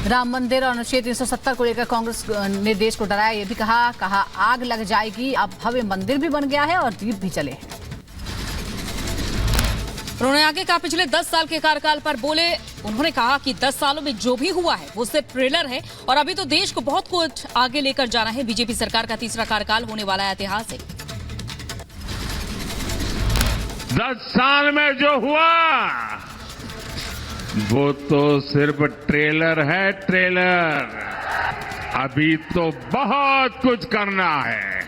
राम मंदिर और अनुच्छेद 370 को लेकर कांग्रेस ने देश को डराया। ये भी कहा आग लग जाएगी। अब भव्य मंदिर भी बन गया है और दीप भी जले हैं। उन्होंने आगे कहा, पिछले 10 साल के कार्यकाल पर बोले। उन्होंने कहा कि 10 सालों में जो भी हुआ है वो सिर्फ ट्रेलर है और अभी तो देश को बहुत कुछ आगे लेकर जाना है। बीजेपी सरकार का तीसरा कार्यकाल होने वाला है ऐतिहासिक। 10 साल में जो हुआ वो तो सिर्फ ट्रेलर है, ट्रेलर। अभी तो बहुत कुछ करना है।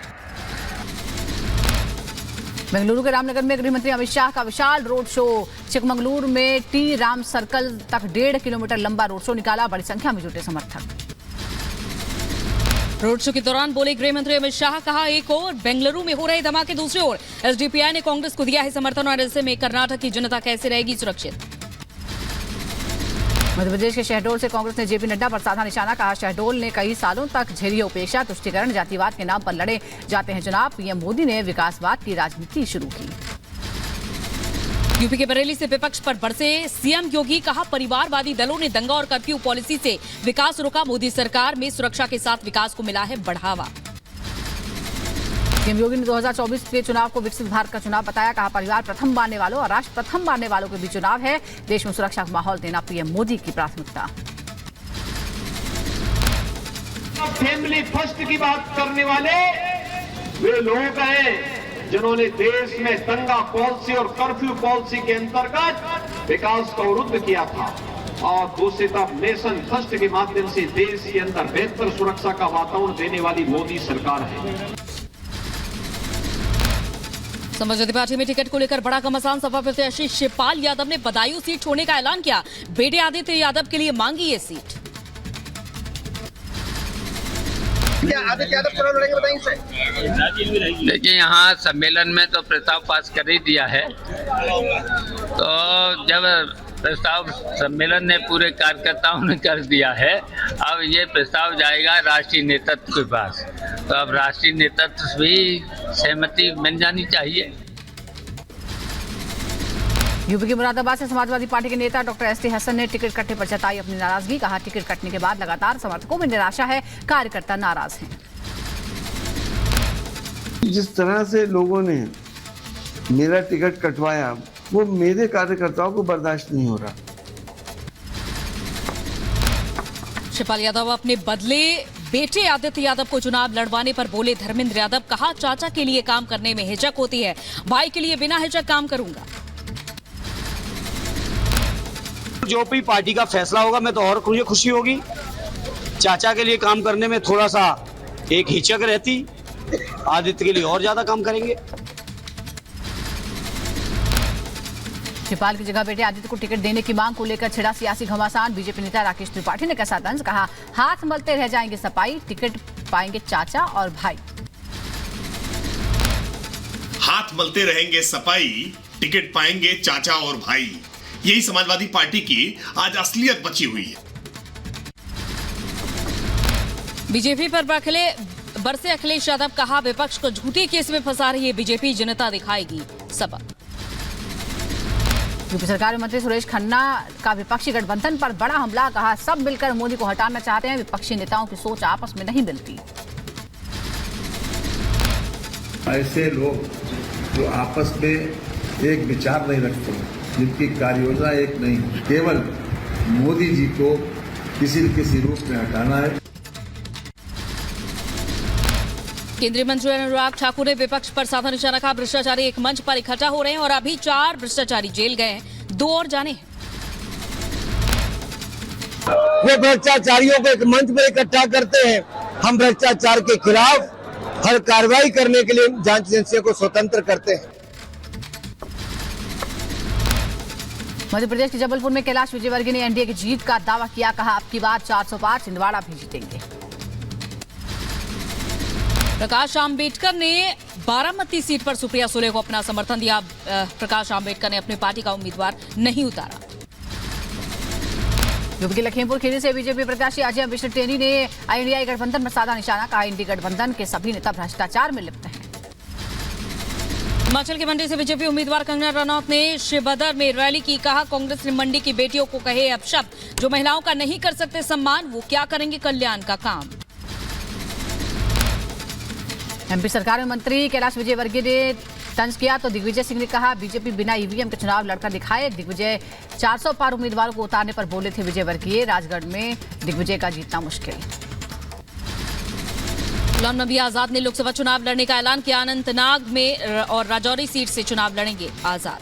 बेंगलुरु के रामनगर में गृह मंत्री अमित शाह का विशाल रोड शो। चिकमंगलुरु में टी राम सर्कल तक 1.5 किलोमीटर लंबा रोड शो निकाला। बड़ी संख्या में जुटे समर्थक। रोड शो के दौरान बोले गृह मंत्री अमित शाह, कहा एक ओर बेंगलुरु में हो रहे धमाके, दूसरी ओर एसडीपीआई ने कांग्रेस को दिया है समर्थन और ऐसे में कर्नाटक की जनता कैसे रहेगी सुरक्षित। मध्य प्रदेश के शहडोल से कांग्रेस ने जेपी नड्डा पर साधा निशाना। कहा, शहडोल ने कई सालों तक झेली उपेक्षा, तुष्टीकरण, जातिवाद के नाम पर लड़े जाते हैं चुनाव। पीएम मोदी ने विकासवाद की राजनीति शुरू की। यूपी के बरेली से विपक्ष पर बरसे सीएम योगी। कहा, परिवारवादी दलों ने दंगा और कर्फ्यू पॉलिसी से विकास रोका। मोदी सरकार में सुरक्षा के साथ विकास को मिला है बढ़ावा। पीएम योगी ने 2024 के चुनाव को विकसित भारत का चुनाव बताया। कहा, परिवार प्रथम मानने वालों और राष्ट्र प्रथम मानने वालों के बीच चुनाव है। देश में सुरक्षा का माहौल देना पीएम मोदी की प्राथमिकता। फैमिली फर्स्ट की बात करने वाले वे लोग हैं जिन्होंने देश में दंगा पॉलिसी और कर्फ्यू पॉलिसी के अंतर्गत विकास को अवरुद्ध किया था और दूसरी तरफ नेशन फर्स्ट के माध्यम से देश के अंदर बेहतर सुरक्षा का वातावरण देने वाली मोदी सरकार है। समाजवादी पार्टी में टिकट को लेकर बड़ा घमासान। सपा प्रत्याशी शिवपाल यादव ने बदायूं सीट छोड़ने का ऐलान किया। बेटे आदित्य यादव के लिए मांगी ये सीट। क्या आदित्य यादव चुनाव लड़ेंगे बताएंगे? देखिए, यहाँ सम्मेलन में तो प्रस्ताव पास कर ही दिया है। तो जब प्रस्ताव सम्मेलन ने पूरे कार्यकर्ताओं ने कर दिया है, अब ये प्रस्ताव जाएगा राष्ट्रीय नेतृत्व के पास। तो अब राष्ट्रीय नेतृत्व भी सहमति मिल जानी चाहिए। यूपी के मुरादाबाद से समाजवादी पार्टी के नेता डॉक्टर एसटी हसन ने टिकट कटने पर जताई अपनी नाराजगी। कहा, टिकट कटने के बाद लगातार समर्थकों में निराशा है, कार्यकर्ता नाराज हैं। जिस तरह से लोगों ने मेरा टिकट कटवाया वो मेरे कार्यकर्ताओं को बर्दाश्त नहीं हो रहा। शिवपाल यादव अपने बदले बेटे आदित्य यादव को चुनाव लड़वाने पर बोले धर्मेंद्र यादव। कहा, चाचा के लिए काम करने में हिचक होती है, भाई के लिए बिना हिचक काम करूंगा। जो भी पार्टी का फैसला होगा मैं तो और मुझे खुशी होगी। चाचा के लिए काम करने में थोड़ा सा एक हिचक रहती, आदित्य के लिए और ज्यादा काम करेंगे। शिवपाल की जगह बेटे आदित्य को टिकट देने की मांग को लेकर छिड़ा सियासी घमासान। बीजेपी नेता राकेश त्रिपाठी ने कसा तंज। कहा, हाथ मलते रह जाएंगे सपाई, टिकट पाएंगे चाचा और भाई। हाथ मलते रहेंगे सपाई, टिकट पाएंगे चाचा और भाई। यही समाजवादी पार्टी की आज असलियत बची हुई है। बीजेपी पर बरसे अखिलेश यादव। कहा, विपक्ष को झूठे केस में फंसा रही है बीजेपी, जनता दिखाएगी सबक। यूपी सरकार में मंत्री सुरेश खन्ना का विपक्षी गठबंधन पर बड़ा हमला। कहा, सब मिलकर मोदी को हटाना चाहते हैं, विपक्षी नेताओं की सोच आपस में नहीं मिलती। ऐसे लोग जो आपस में एक विचार नहीं रखते, जिनकी कार्य योजना एक नहीं, केवल मोदी जी को किसी न किसी रूप में हटाना है। केंद्रीय मंत्री अनुराग ठाकुर ने विपक्ष पर साधा निशाना। कहा, भ्रष्टाचारी एक मंच पर इकट्ठा हो रहे हैं और अभी 4 भ्रष्टाचारी जेल गए हैं, 2 और जाने हैं। वो भ्रष्टाचारियों को एक मंच पर इकट्ठा करते हैं। हम भ्रष्टाचार के खिलाफ हर कार्रवाई करने के लिए जांच एजेंसियों को स्वतंत्र करते हैं। मध्य प्रदेश के जबलपुर में कैलाश विजयवर्गीय ने एनडीए की जीत का दावा किया। कहा, अब की बार 400 पार छिंदवाड़ा भी जीतेंगे। प्रकाश आंबेडकर ने बारामती सीट पर सुप्रिया सुले को अपना समर्थन दिया। प्रकाश आंबेडकर ने अपनी पार्टी का उम्मीदवार नहीं उतारा। यूपी के लखीमपुर खीरी से बीजेपी प्रत्याशी अजय मिश्र टेनी ने इंडिया गठबंधन पर साधा निशाना। कहा, इंडी गठबंधन के सभी नेता भ्रष्टाचार में लिप्त हैं। हिमाचल के मंडी से बीजेपी उम्मीदवार कंगना रनौत ने शिवबदर में रैली की। कहा कांग्रेस ने मंडी की बेटियों को कहे अपशब्द, जो महिलाओं का नहीं कर सकते सम्मान वो क्या करेंगे कल्याण का काम। एमपी सरकार में मंत्री कैलाश विजयवर्गीय ने तंज किया तो दिग्विजय सिंह ने कहा बीजेपी बिना ईवीएम के चुनाव लड़कर दिखाए। दिग्विजय 400 पार उम्मीदवारों को उतारने पर बोले थे विजयवर्गीय। राजगढ़ में दिग्विजय का जीतना मुश्किल। गुलाम नबी आजाद ने लोकसभा चुनाव लड़ने का ऐलान किया। अनंतनाग में और राजौरी सीट से चुनाव लड़ेंगे आजाद।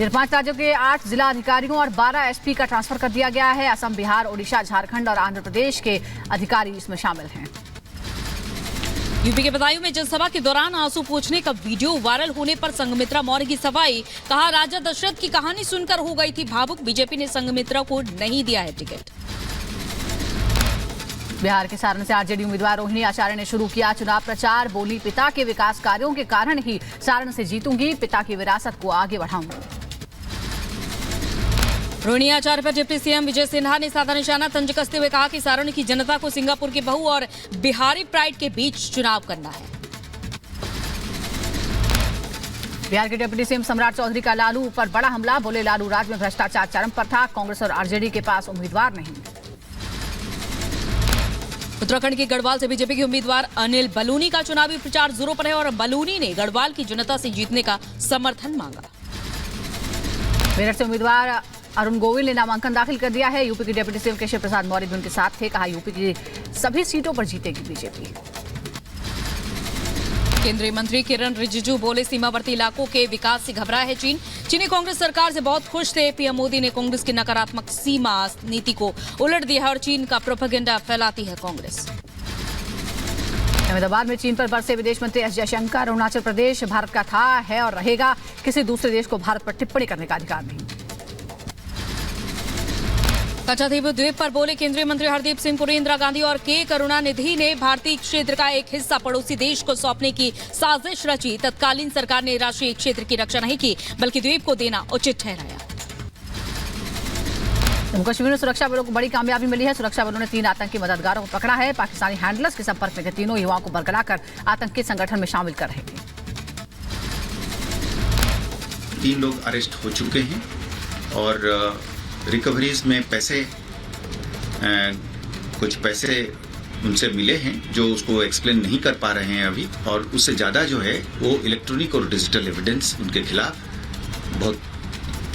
5 राज्यों के 8 जिला अधिकारियों और 12 एसपी का ट्रांसफर कर दिया गया है। असम, बिहार, ओडिशा, झारखंड और आंध्र प्रदेश के अधिकारी इसमें शामिल हैं। यूपी के बदायूं में जनसभा के दौरान आंसू पोंछने का वीडियो वायरल होने पर संघमित्रा मौर्य की सफाई। कहा राजा दशरथ की कहानी सुनकर हो गई थी भावुक। बीजेपी ने संघमित्रा को नहीं दिया है टिकट। बिहार के सारण से आरजेडी उम्मीदवार रोहिणी आचार्य ने शुरू किया चुनाव प्रचार। बोली पिता के विकास कार्यों के कारण ही सारण से जीतूंगी, पिता की विरासत को आगे बढ़ाऊंगी। रोहिणी आचार्य पर डिप्टी सीएम विजय सिन्हा ने साधा निशाना। तंज कसते हुए कहा कि सारण की जनता को सिंगापुर की बहू और बिहारी प्राइड के बीच चुनाव करना है। बिहार के डिप्टी सीएम सम्राट चौधरी का लालू पर बड़ा हमला। बोले लालू राज में भ्रष्टाचार चरम पर था, कांग्रेस और आरजेडी के पास उम्मीदवार नहीं। उत्तराखंड के गढ़वाल से बीजेपी के उम्मीदवार अनिल बलूनी का चुनावी प्रचार जोरों पर है और बलूनी ने गढ़वाल की जनता से जीतने का समर्थन मांगा। मेरठ से उम्मीदवार अरुण गोविल ने नामांकन दाखिल कर दिया है। यूपी के डिप्टी सीएम केशव प्रसाद मौर्य भी उनके साथ थे। कहा यूपी की सभी सीटों पर जीतेगी बीजेपी। केंद्रीय मंत्री किरण रिजिजू बोले सीमावर्ती इलाकों के विकास से घबरा है चीन। चीनी कांग्रेस सरकार से बहुत खुश थे। पीएम मोदी ने कांग्रेस की नकारात्मक सीमा नीति को उलट दिया है और चीन का प्रोपेगेंडा फैलाती है कांग्रेस। अहमदाबाद में चीन पर बरसे विदेश मंत्री एस जयशंकर। अरुणाचल प्रदेश भारत का था, है और रहेगा। किसी दूसरे देश को भारत पर टिप्पणी करने का अधिकार नहीं। कच्छाद्वीप द्वीप पर बोले केंद्रीय मंत्री हरदीप सिंह पुरी। इंदिरा गांधी और के करुणानिधि ने भारतीय क्षेत्र का एक हिस्सा पड़ोसी देश को सौंपने की साजिश रची। तत्कालीन सरकार ने राष्ट्रीय क्षेत्र की रक्षा नहीं की, बल्कि द्वीप को देना उचित ठहराया। जम्मू कश्मीर में सुरक्षा बलों को बड़ी कामयाबी मिली है। सुरक्षा बलों ने 3 आतंकी मददगारों को पकड़ा है। पाकिस्तानी हैंडलर्स के संपर्क में तीनों युवाओं को बरगलाकर आतंकी संगठन में शामिल कर रहे थे। 3 लोग अरेस्ट हो चुके हैं और रिकवरीज में कुछ पैसे उनसे मिले हैं जो उसको एक्सप्लेन नहीं कर पा रहे हैं अभी, और उससे ज़्यादा जो है वो इलेक्ट्रॉनिक और डिजिटल एविडेंस उनके खिलाफ बहुत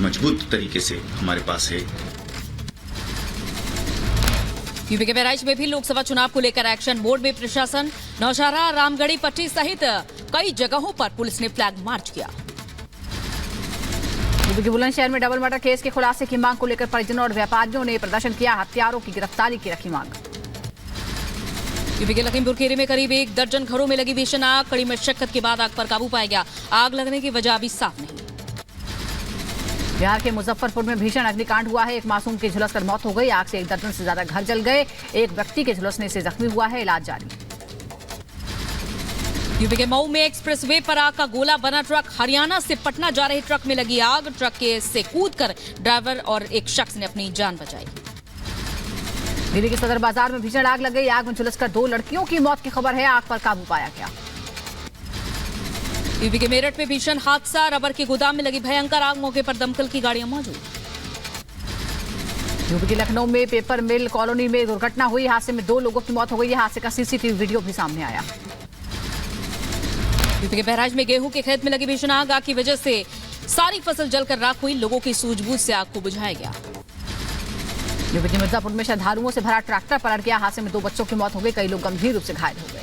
मजबूत तरीके से हमारे पास है। यूपी के बहराइच में भी लोकसभा चुनाव को लेकर एक्शन मोड में प्रशासन। नौशहरा, रामगढ़ी पट्टी सहित कई जगहों पर पुलिस ने फ्लैग मार्च किया। यूपी के बुलंदशहर में डबल मर्डर केस के खुलासे की मांग को लेकर परिजनों और व्यापारियों ने प्रदर्शन किया। हत्यारों की गिरफ्तारी की रखी मांग। यूपी के लखीमपुर खीरी में करीब 1 दर्जन घरों में लगी भीषण आग। कड़ी मशक्कत के बाद आग पर काबू पाया गया। आग लगने की वजह अभी साफ नहीं। बिहार के मुजफ्फरपुर में भीषण अग्निकांड हुआ है। एक मासूम की झुलसकर मौत हो गई। आग से 1 दर्जन से ज्यादा घर जल गए। एक व्यक्ति के झुलसने से जख्मी हुआ है, इलाज जारी। यूपी के मऊ में एक्सप्रेसवे पर आग का गोला बना ट्रक। हरियाणा से पटना जा रहे ट्रक में लगी आग। ट्रक के से कूदकर ड्राइवर और एक शख्स ने अपनी जान बचाई। दिल्ली के सदर बाजार में भीषण आग लग गई। आग में झुलसकर 2 लड़कियों की मौत की खबर है। आग पर काबू पाया गया। यूपी के मेरठ में भीषण हादसा। रबर के गोदाम में लगी भयंकर आग। मौके पर दमकल की गाड़ियां मौजूद। यूपी के लखनऊ में पेपर मिल कॉलोनी में दुर्घटना हुई। हादसे में 2 लोगों की मौत हो गई। हादसे का सीसीटीवी वीडियो भी सामने आया। यूपी के बहराइच में गेहूं के खेत में लगी भीषण आग। आग की वजह से सारी फसल जलकर राख हुई। लोगों की सूझबूझ से आग को बुझाया गया। यूपी के मिर्जापुर में श्रद्धालुओं से भरा ट्रैक्टर पलट गया। हादसे में 2 बच्चों की मौत हो गई। कई लोग गंभीर रूप से घायल हो गए।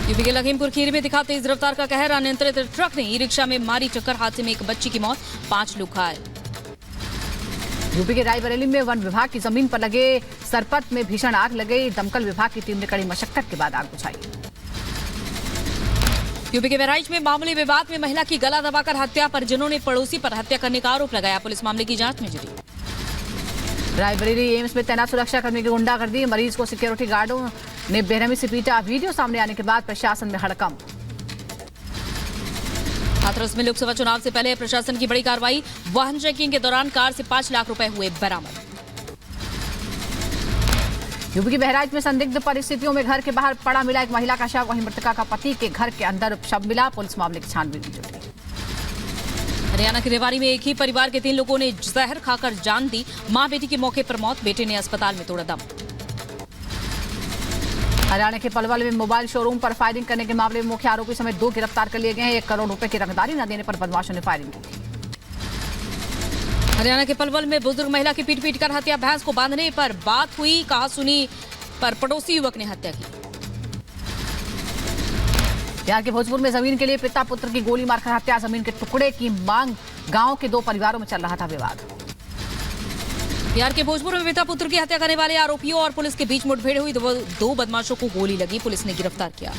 यूपी के लखीमपुर खीरी में दिखा तेज रफ्तार का कहर। अनियंत्रित ट्रक ने ई रिक्शा में मारी टक्कर। हादसे में 1 बच्ची की मौत, 5 लोग घायल। यूपी के रायबरेली में वन विभाग की जमीन पर लगे सरपत में भीषण आग लग गई। दमकल विभाग की टीम ने कड़ी मशक्कत के बाद आग बुझाई। यूपी के बहराइच में मामूली विवाद में महिला की गला दबाकर हत्या। परिजनों ने पड़ोसी पर हत्या करने का आरोप लगाया। पुलिस मामले की जांच में जुटी। रायबरेली एम्स में तैनात सुरक्षाकर्मी की गुंडागर्दी। मरीज को सिक्योरिटी गार्डों ने बेरहमी से पीटा। वीडियो सामने आने के बाद प्रशासन में हड़कंप। हाथरस में लोकसभा चुनाव से पहले प्रशासन की बड़ी कार्रवाई। वाहन चेकिंग के दौरान कार से 5 लाख रुपए हुए बरामद। यूपी के बहराइच में संदिग्ध परिस्थितियों में घर के बाहर पड़ा मिला एक महिला का शव, वहीं मृतका का पति के घर के अंदर शव मिला। पुलिस मामले की छानबीन में जुटी। हरियाणा के रेवाड़ी में एक ही परिवार के 3 लोगों ने जहर खाकर जान दी। मां बेटी की मौके पर मौत, बेटे ने अस्पताल में तोड़ा दम। हरियाणा के पलवल में मोबाइल शोरूम पर फायरिंग करने के मामले में मुख्य आरोपी समेत 2 गिरफ्तार कर लिए गए हैं। 1 करोड़ रुपए की रंगदारी न देने पर बदमाशों ने फायरिंग की थी। हरियाणा के पलवल में बुजुर्ग महिला की पीट कर हत्या, भैंस को बांधने पर बात हुई, कहा सुनी पर पड़ोसी युवक ने हत्या की। बिहार के भोजपुर में जमीन के लिए पिता पुत्र की गोली मारकर हत्या, जमीन के टुकड़े की मांग, गांव के 2 परिवारों में चल रहा था विवाद। बिहार के भोजपुर में पिता पुत्र की हत्या करने वाले आरोपियों और पुलिस के बीच मुठभेड़ हुई। 2 बदमाशों को गोली लगी, पुलिस ने गिरफ्तार किया।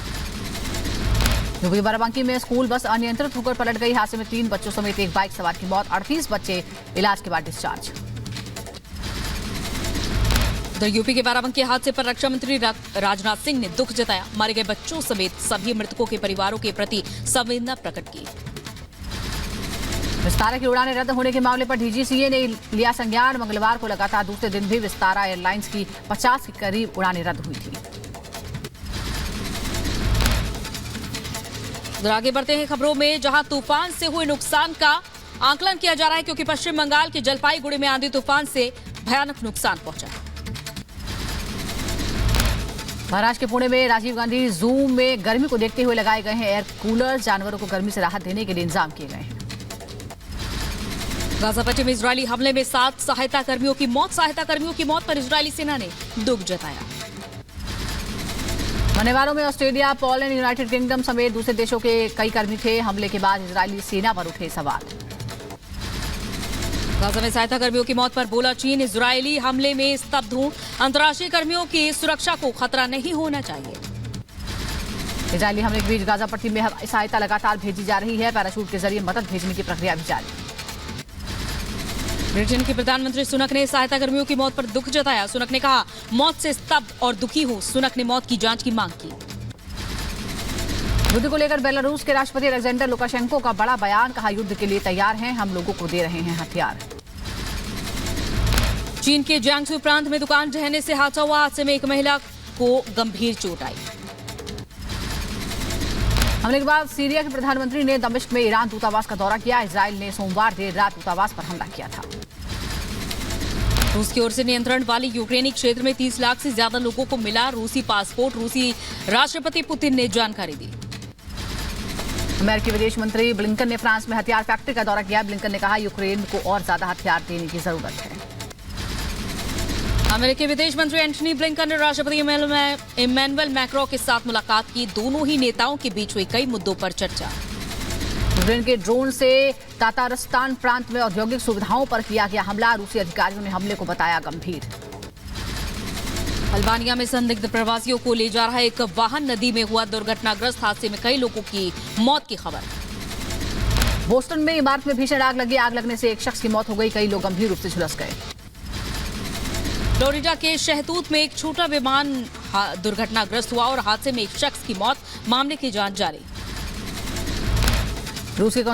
यूपी बाराबंकी में स्कूल बस अनियंत्रित होकर पलट गई। हादसे में 3 बच्चों समेत एक बाइक सवार की मौत, 38 बच्चे इलाज के बाद डिस्चार्ज। उधर यूपी के बाराबंकी हादसे पर रक्षा मंत्री राजनाथ सिंह ने दुख जताया, मारे गए बच्चों समेत सभी मृतकों के परिवारों के प्रति संवेदना प्रकट की। विस्तारा की उड़ानें रद्द होने के मामले पर डीजीसीए ने लिया संज्ञान। मंगलवार को लगातार दूसरे दिन भी विस्तारा एयरलाइंस की 50 के करीब उड़ानें रद्द हुई थी। आगे बढ़ते हैं खबरों में, जहां तूफान से हुए नुकसान का आकलन किया जा रहा है, क्योंकि पश्चिम बंगाल के जलपाईगुड़ी में आंधी तूफान से भयानक नुकसान पहुंचा। महाराष्ट्र के पुणे में राजीव गांधी जू में गर्मी को देखते हुए लगाए गए हैं एयर कूलर। जानवरों को गर्मी से राहत देने के लिए इंतजाम किए गए हैं। गाजा पट्टी में इजरायली हमले में 7 सहायता कर्मियों की मौत। सहायता कर्मियों की मौत पर इजरायली सेना ने दुख जताया। मरने वालों में ऑस्ट्रेलिया, पोलैंड, यूनाइटेड किंगडम समेत दूसरे देशों के कई कर्मी थे। हमले के बाद इजरायली सेना पर उठे सवाल। गाजा में सहायता कर्मियों की मौत पर बोला चीन, इजरायली हमले में स्तब्ध हूं, अंतर्राष्ट्रीय कर्मियों की सुरक्षा को खतरा नहीं होना चाहिए। इजरायली हमले के बीच गाजा पट्टी में हवाई सहायता लगातार भेजी जा रही है। पैराशूट के जरिए मदद भेजने की प्रक्रिया भी जारी। ब्रिटेन के प्रधानमंत्री सुनक ने सहायता कर्मियों की मौत पर दुख जताया। सुनक ने कहा, मौत से स्तब्ध और दुखी हूं। सुनक ने मौत की जांच की मांग की। युद्ध को लेकर बेलारूस के राष्ट्रपति अलेक्जेंडर लुकाशेंको का बड़ा बयान, कहा युद्ध के लिए तैयार हैं, हम लोगों को दे रहे हैं हथियार। चीन के जियांगसू प्रांत में दुकान ढहने से हादसा हुआ। हादसे में एक महिला को गंभीर चोट आई। हमले के बाद सीरिया के प्रधानमंत्री ने दमिश्क में ईरान दूतावास का दौरा किया। इजरायल ने सोमवार देर रात दूतावास पर हमला किया था। रूस की ओर से नियंत्रण वाली यूक्रेनी क्षेत्र में 30 लाख से ज्यादा लोगों को मिला रूसी पासपोर्ट। रूसी राष्ट्रपति पुतिन ने जानकारी दी। अमेरिकी विदेश मंत्री ब्लिंकन ने फ्रांस में हथियार फैक्ट्री का दौरा किया। ब्लिंकन ने कहा, यूक्रेन को और ज्यादा हथियार देने की जरूरत है। अमेरिकी विदेश मंत्री एंटनी ब्लिंकन ने राष्ट्रपति इमैनुअल मैक्रों के साथ मुलाकात की। दोनों ही नेताओं के बीच हुई कई मुद्दों पर चर्चा। यूक्रेन के ड्रोन से तातारस्तान प्रांत में औद्योगिक सुविधाओं पर किया गया हमला। रूसी अधिकारियों ने हमले को बताया गंभीर। अल्बानिया में संदिग्ध प्रवासियों को ले जा रहा एक वाहन नदी में हुआ दुर्घटनाग्रस्त हादसे में कई लोगों की मौत की खबर। बोस्टन में इमारत में भीषण आग लगी। आग लगने से एक शख्स की मौत हो गई, कई लोग गंभीर रूप से झुलस गए। फ्लोरिडा के शहतूत में एक छोटा विमान दुर्घटनाग्रस्त हुआ और हादसे में एक शख्स की मौत। मामले की जांच जारी। रूस के